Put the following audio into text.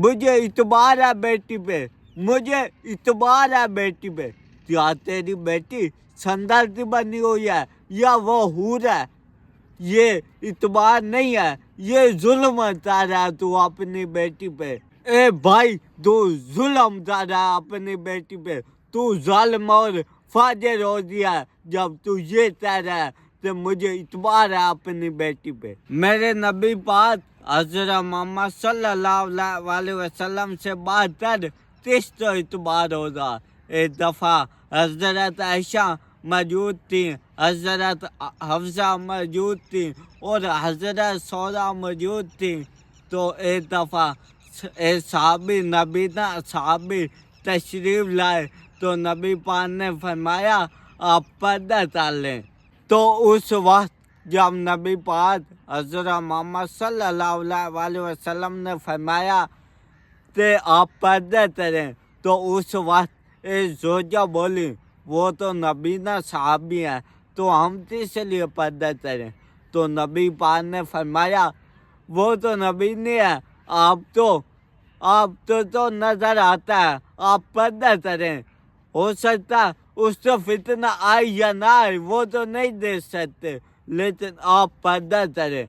مجھے اعتبار ہے بیٹی پہ، مجھے اعتبار ہے بیٹی پہ۔ کیا تیری بیٹی سندر بنی ہوئی ہے یا وہ حور ہے؟ یہ اعتبار نہیں ہے، یہ ظلم کر رہا ہے تو اپنی بیٹی پہ۔ اے بھائی، تو ظلم کر رہا ہے اپنی بیٹی پہ، تو ظالم اور فاجر ہو دیا جب تو یہ کہہ رہا ہے کہ مجھے اعتبار ہے اپنی بیٹی پہ۔ میرے نبی پاک حضرت محمد صلی اللہ علیہ وسلم سے بات کر کس تو اعتبار ہوگا؟ ایک دفعہ حضرت عائشہ موجود تھیں، حضرت حفصہ موجود تھیں اور حضرت سودا موجود تھیں۔ تو ایک دفعہ ایک صحابی تشریف لائے تو نبی پاک نے فرمایا آپ پردہ کر لیں۔ تو اس وقت جب نبی پاک حضرت محمد صلی اللہ علیہ وسلم نے فرمایا کہ آپ پردہ کریں تو اس وقت ایک زوجہ بولی وہ تو نبی نہ صحابی ہیں تو ہم کس لیے پردہ کریں؟ تو نبی پاک نے فرمایا وہ تو نبی نہیں ہے، آپ تو نظر آتا ہے، آپ پردہ کریں۔ ہو سکتا اس کو فتنہ آئے یا نہ آئے وہ تو نہیں دیکھ سکتے، لیکن آپ پردہ کریں۔